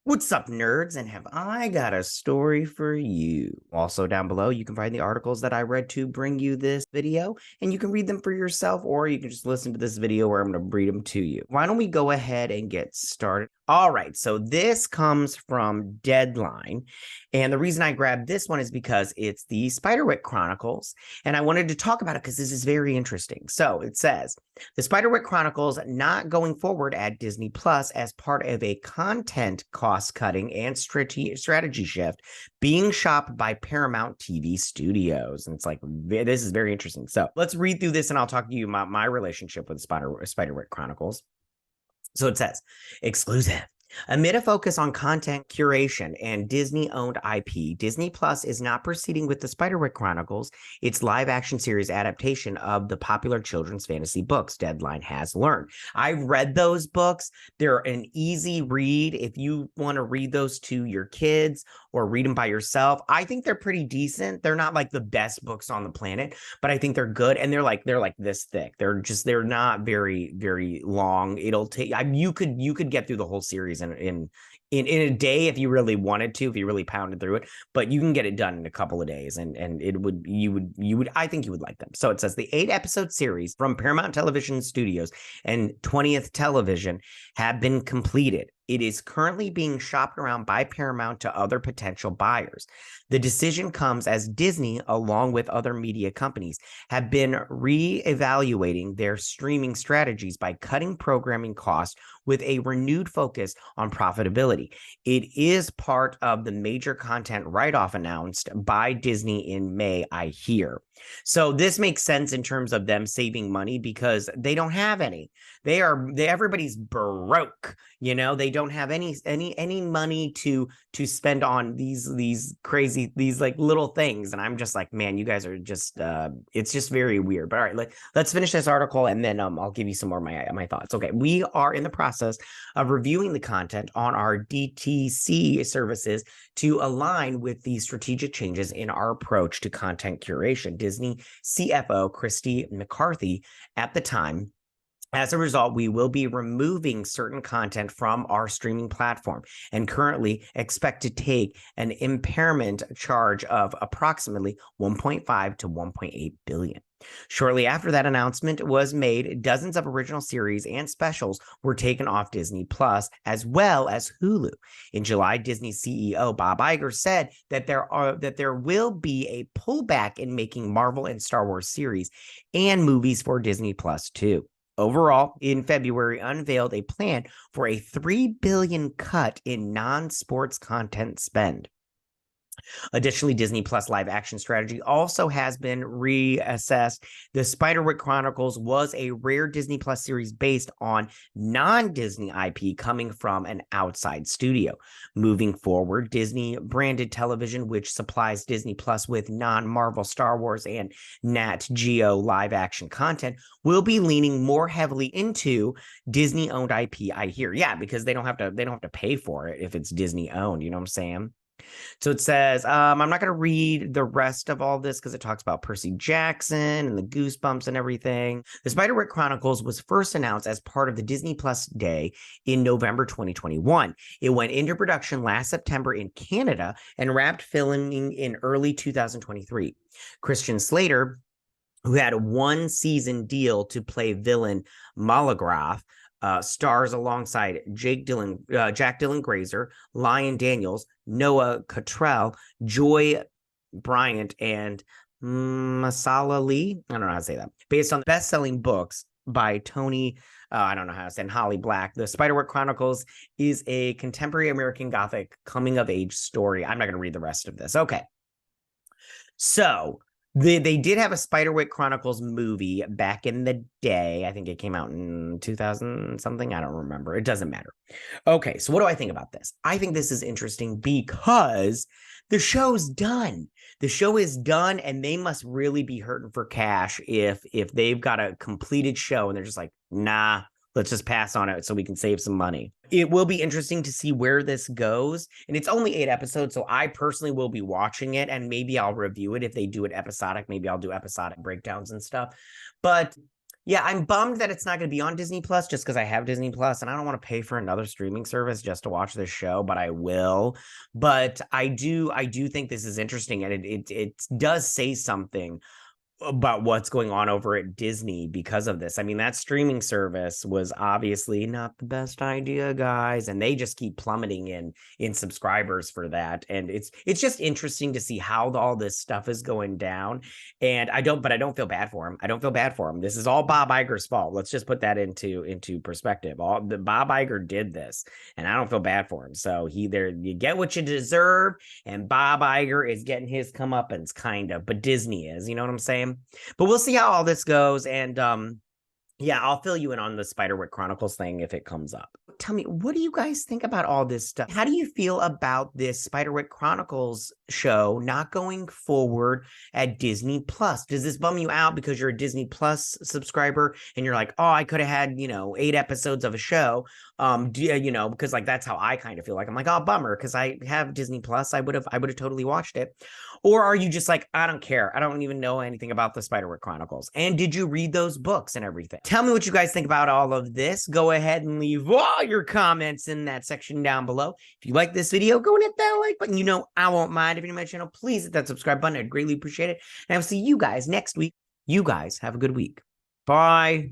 What's up, nerds? And have I got a story for you? Also, down below, you can find the articles that I read to bring you this video, and you can read them for yourself, or you can just listen to this video where I'm going to read them to you. Why don't we go ahead and get started? All right, so this comes from Deadline, and the reason I grabbed this one is because it's the Spiderwick Chronicles, and I wanted to talk about it because this is very interesting. So it says, the Spiderwick Chronicles not going forward at Disney Plus as part of a content cost-cutting and strategy shift being shopped by Paramount TV Studios. And it's like, this is very interesting. So let's read through this and I'll talk to you about my relationship with Spiderwick Chronicles. So it says, exclusive. Amid a focus on content curation and Disney-owned IP, Disney Plus is not proceeding with the Spiderwick Chronicles, its live-action series adaptation of the popular children's fantasy books, Deadline has learned. I've read those books. They're an easy read if you want to read those to your kids or read them by yourself. I think they're pretty decent. They're not like the best books on the planet, but I think they're good, and they're like this thick. They're not very long. It'll take you could get through the whole series in a day if you really wanted to, if you really pounded through it, but you can get it done in a couple of days, and you would I think you would like them. So it says the 8-episode series from Paramount Television Studios and 20th Television have been completed. It is currently being shopped around by Paramount to other potential buyers. The decision comes as Disney, along with other media companies, have been re-evaluating their streaming strategies by cutting programming costs with a renewed focus on profitability. It is part of the major content write-off announced by Disney in May, I hear. So this makes sense in terms of them saving money because they don't have any. Everybody's broke, they don't have any money to spend on these crazy, these like little things. And I'm just like, man, you guys are just it's just very weird. But all right, let's finish this article and then I'll give you some more of my thoughts. Okay, we are in the process of reviewing the content on our DTC services to align with the strategic changes in our approach to content curation. Disney CFO Christy McCarthy at the time. As a result, we will be removing certain content from our streaming platform and currently expect to take an impairment charge of approximately 1.5 to 1.8 billion. Shortly after that announcement was made, dozens of original series and specials were taken off Disney Plus, as well as Hulu. In July, Disney CEO Bob Iger said that there will be a pullback in making Marvel and Star Wars series and movies for Disney Plus too. Overall, in February, unveiled a plan for a $3 billion cut in non-sports content spend. Additionally, Disney Plus live action strategy also has been reassessed. The Spiderwick Chronicles was a rare Disney Plus series based on non-Disney IP coming from an outside studio. Moving forward, Disney branded television, which supplies Disney Plus with non-Marvel, Star Wars, and Nat Geo live action content, will be leaning more heavily into Disney-owned IP, I hear. Yeah, because they don't have to pay for it if it's Disney-owned, you know what I'm saying? So it says, I'm not going to read the rest of all this because it talks about Percy Jackson and the Goosebumps and everything. The Spiderwick Chronicles was first announced as part of the Disney Plus Day in November 2021. It went into production last September in Canada and wrapped filming in early 2023. Christian Slater, who had a one-season deal to play villain Malagraph, stars alongside Jack Dylan Grazer, Lion Daniels, Noah Cottrell, Joy Bryant, and Masala Lee. I don't know how to say that. Based on the best-selling books by Tony, I don't know how to say, and Holly Black. The Spiderwick Chronicles is a contemporary American Gothic coming-of-age story. I'm not going to read the rest of this. Okay. So they did have a Spiderwick Chronicles movie back in the day. I think it came out in 2000 something. I don't remember. It doesn't matter. Okay, so what do I think about this? I think this is interesting because the show's done. The show is done, and they must really be hurting for cash if they've got a completed show and they're just like, nah, let's just pass on it so we can save some money. It will be interesting to see where this goes. And it's only 8 episodes, so I personally will be watching it, and maybe I'll review it if they do it episodic. Maybe I'll do episodic breakdowns and stuff. But Yeah, I'm bummed that it's not going to be on Disney Plus just because I have Disney Plus and I don't want to pay for another streaming service just to watch this show, but I will. But I do think this is interesting, and it does say something about what's going on over at Disney because of this. I mean, that streaming service was obviously not the best idea, guys, and they just keep plummeting in subscribers for that. And it's just interesting to see how all this stuff is going down. And I don't feel bad for him. I don't feel bad for him. This is all Bob Iger's fault. Let's just put that into perspective. All the Bob Iger did this, and I don't feel bad for him. So you get what you deserve, and Bob Iger is getting his comeuppance, kind of, but Disney is, you know what I'm saying? But we'll see how all this goes. And yeah, I'll fill you in on the Spiderwick Chronicles thing if it comes up. Tell me, what do you guys think about all this stuff? How do you feel about this Spiderwick Chronicles show not going forward at Disney Plus? Does this bum you out because you're a Disney Plus subscriber and you're like, oh, I could have had, 8 episodes of a show? Because like that's how I kind of feel. Like I'm like, oh, bummer, because I have Disney Plus. I would have totally watched it. Or are you just like, I don't care. I don't even know anything about the Spiderwick Chronicles. And did you read those books and everything? Tell me what you guys think about all of this. Go ahead and leave all your comments in that section down below. If you like this video, go and hit that like button. I won't mind. If you're new to my channel, please hit that subscribe button. I'd greatly appreciate it. And I'll see you guys next week. You guys have a good week. Bye.